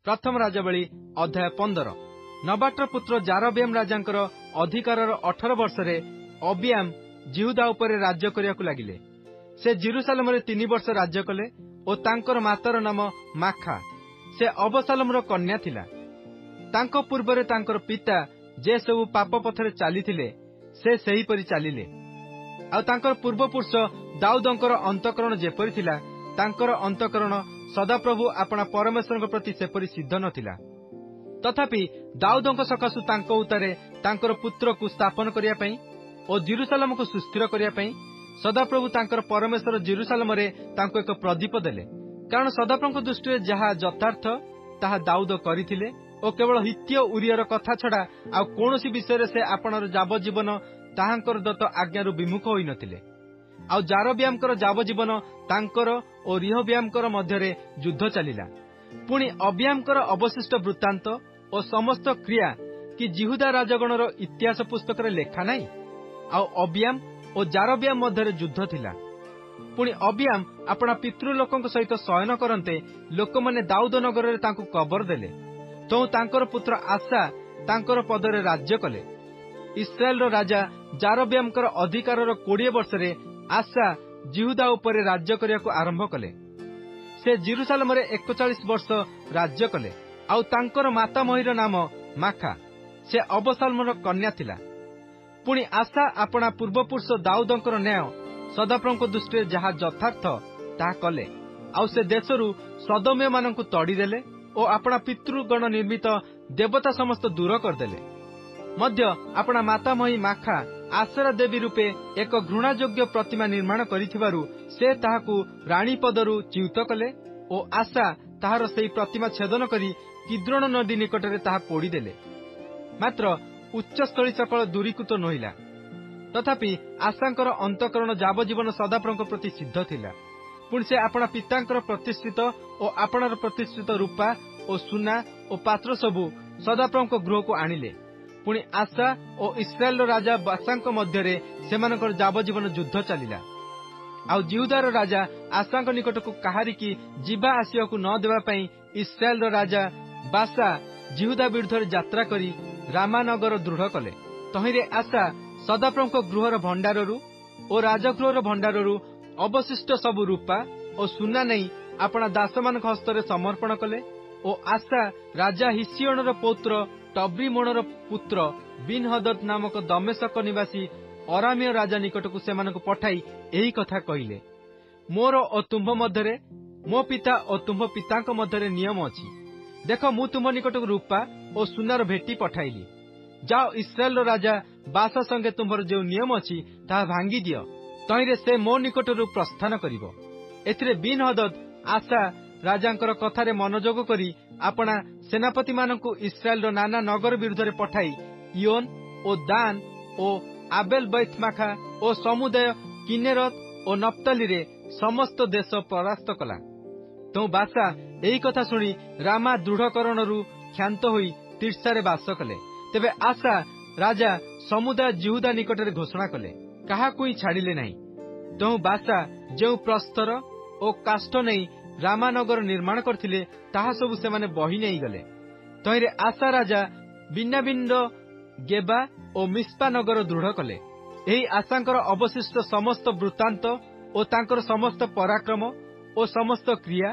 प्रथम राजावली अध्याय 15। नबाटर पुत्र जारबियाम राजांकर अधिकारर 18 वर्षरे अबियाम जिहुदा उपरे राज्य करियाकु लागिले। से जेरुसालेम 3 वर्ष राज्य कले और तांकर मातार नाम माखा। से अबशालोमर कन्या थिला। तांको पूर्वरे तांकर पिता जे सबु पाप पथरे चलीथिले से सही परि चलिले। आ तांकर पूर्वपुरुष दाऊदंकर अंतकरण जेपरि थिला तांकर अंतकरण सदाप्रभु आपणा परमेश्वरଙ୍କ प्रति सेपरि सिद्ध नथिला। तथापि दाऊदंक सकाशु तांको उतारे तांकर पुत्र को स्थापन करिया पई और जेरुसालेम को सुस्थिर करिया पई सदाप्रभु तांकर परमेश्वर जेरुसालेम रे तांको एक प्रदीप देले। कारण सदाप्रभुଙ୍କ दृष्टि जहा यथार्थ ताहा दाऊद करिथिले और केवल हित्य उरियर कथा छडा आ कोनोसी विषय से आपणर जावजीवन ताहांकर दत्त आज्ञारु विमुख होई नथिले। आ जारबियामकर जावजीवन तांकर और रिहबियामकर मध्यरे युद्ध चलिला। पुणी अबियामकर अवशिष्ट वृत्तांत और समस्त क्रिया कि जिहुदा राजगणर इतिहास पुस्तक रे लेखा नाही। आ अबियाम और जारबियाम मध्यरे युद्ध थिला। पुणी अबियाम आपणा पितृलोकଙ୍କ सहित शयन करन्ते लोकमाने दाऊद नगर रे तांको कबर देले। तो तांकर पुत्र आसा तांकर पदरे राज्य कले। इस्राएल राजा जारबियामकर अधिकारर 20 वर्षरे आसा जिहुदा उपरे राज्य करियाकु आरंभ कले। से जेरुसालेम रे 41 वर्ष राज्य कले। आउ तांकर माता महिर नाम माखा। से अबशालोमर कन्या थिला। पुणी आसा आपणा पूर्वपुरुष दाऊदंकर न्याय सदाप्रभुଙ୍କ दृष्टि जहा यथार्थ ताहा कले। आउ से देशरु सदोम्य मानंकु तोड़ी देले और आपणा पितृगण निर्मित देवता समस्त दूर करदेले। मध्य आपणा मातामही माखा आसरा देवी रूपे एक घृणायोग्य प्रतिमा निर्माण करिथिबारु से ताहाकु राणी पदरु च्युत कले और आशा ताहार सेही प्रतिमा छेदन करी किद्रोण नदी निकटरे ताहा पोड़ी देले। मात्र उच्चस्थली सकल दूरीकृत नहिला। तथापि आशांकर अंतकरण जावजीवन सदाप्रभुଙ୍କ प्रति सिद्ध थिला। पुणी से आपणा पितांकर प्रतिष्ठित और आपणार प्रतिष्ठित रूपा और सुना और पात्र सबु सदाप्रभुଙ୍କ गृहको आनिले। पुणी आशा और इस्राएल राजा बासांक मध्यरे सेमानकर जावजीवन युद्ध चलिला। आउ जिहुदार राजा आशांक निकटको काहारी की जीवा आसियाकु न देबा पई इस्राएल राजा बासा जिहुदा विरुद्धरे यात्रा करी रामानगर दृढ़ कले। तहिरे आशा सदाप्रभुଙ୍କ गृहर भंडाररू और राजगृहर भंडाररू अवशिष्ट सबु रूपा और सुना नहीं आपणा दासमानक हस्तरे समर्पण कले। और आशा राजा हिसियोनर पौत्र टब्रिमोनर पुत्र बिन-हदद नामक दमेशक निवासी अरामीय राजा निकटकु सेमानकु पठाई एही कथा कहिले। मोर और तुंभ मध्यरे मो पिता और तुंभ पितांक मध्यरे नियम अछि। देख मु तुंभ निकटकु रूपा और सुनार भेटी पठाइली। जाओ इस्राएल राजा बासा संगे तुम्हर जो नियम अछि ताहा भांगी दियो। तहिरे से मो निकटरू प्रस्थान करिवो। एथिरे बिन-हदद आशा राजांकर कथारे मनोयोग करी आपणा सेनापति मानकु इस्राएल नाना नगर विरुद्धरे पठाई इयोन और दान और आबेल बैतमाखा और समुदाय किन्नेरत और नप्ताली रे समस्त देश परास्त कला। तो बासा एही कथा सुनी रामा दृढ़करणरू क्षांत होई तिर्सारे बास कले। तेबे आशा राजा समुदाय जिहुदा निकटरे घोषणा कले काहाकु ही छाड़िले नहीं। तो बासा जो प्रस्तर और काष्ठ नहीं रामानगर निर्माण करथिले ताहा सबु से माने बही नहीं गले। तहिरे आशा राजा बिन्नाबिन्द गेबा और मिस्पा नगर दृढ़ कले। एही आशांकर अवशिष्ट समस्त वृत्तांत और तांकर समस्त पराक्रम और समस्त क्रिया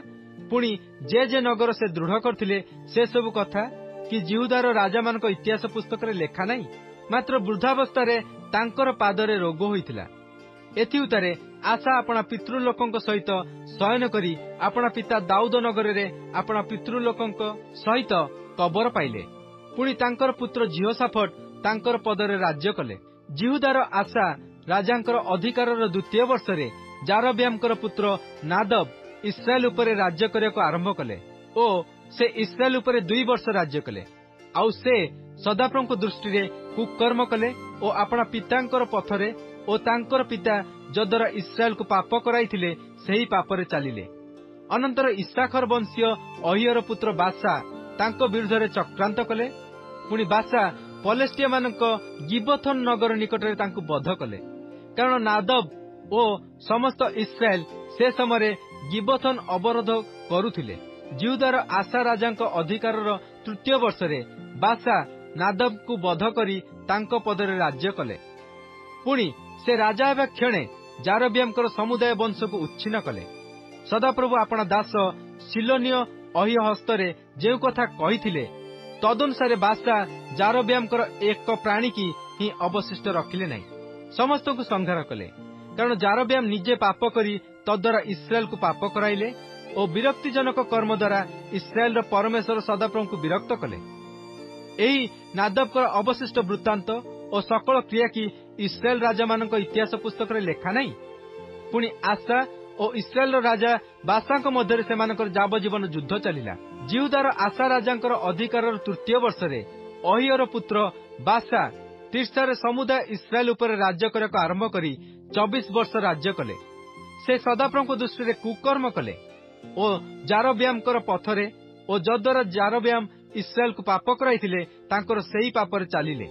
पुणी जे नगर से दृढ़ करथिले से सबु कथा कि जिहुदार राजा मानक इतिहास पुस्तक रे लेखा नहीं। मात्र वृद्धावस्था रे तांकर पादरे रोग होइथिला। एथि उतारे आशा आपणा पितृलोकଙ୍କ सहित शयन करी आपणा पिता दाऊद नगर रे आपणा पितृलोकଙ୍କ सहित कबर पाइले। पुणी तांकर पुत्र जिहोशाफट तांकर पदरे राज्य कले। जिहुदार आशा राजांकर अधिकारर 2 वर्षरे जारबियामकर पुत्र नादब इस्राएल उपरे राज्य करियाको आरंभ कले ओ से इस्राएल उपरे 2 वर्ष राज्य कले। आउ से सदाप्रभुଙ୍କ दृष्टि रे कुकर्म कले और आपणा पितांकर पथरे और तांकर पिता जद्वारा इस्राएल को पाप कराइथिले सेही पापरे चलिले। अनंतर इस्साखर वंशीय अहियर पुत्र बासा तांको विरुद्धरे चक्रांत कले। पुणी बासा पलेस्टिया मानक गिबथन नगर निकटरे तांको बध कले। कारण नादब ओ समस्त इस्राएल से समय गिबथन अवरोध करुथिले जिहुदार आशा राजांक अधिकारर तृतीय वर्षरे बासा नादबकु बध करी तांको पदरे राज्य कले। पुणी से राजा हेबा क्षणे जारबियामकर समुदाय वंशको उच्छिन्न कले। सदाप्रभु आपण दास सिलोनिय अहि हस्तरे जे कथा कहिथिले तदनुसारे बासा जारबियामकर एक प्राणी की ही अवशिष्ट रखिले नहीं, समस्त को संहार कले। कारण जारबियाम निजे पाप करी तद्वारा इस्राएल को पाप कराइले और विरक्तिजनक कर्म द्वारा इस्राएल परमेश्वर सदाप्रभु को विरक्त कले। एही नादबकर अवशिष्ट वृत्तांत और सकल क्रिया की इस्राएल राजा मानक इतिहास पुस्तक रे लेखा नहीं। पुणी आशा और इस्राएल राजा बासांक मध्य सेमानकर जावजीवन युद्ध चलिला। जिहुदार आशा राजांकर अधिकारर तृतीय वर्षरे अहियर पुत्र बासा तीर्षार समुदाय इस्राएल उपर राज्य करक आरंभ करी 24 वर्ष राज्य कले। से सदाप्रभुଙ୍କ दृष्टि कुकर्म कले और जारबियामकर पथरे और जद्वारा जारबियाम इस्राएल को पाप कराइथिले तांकर सेही पापर चालिले।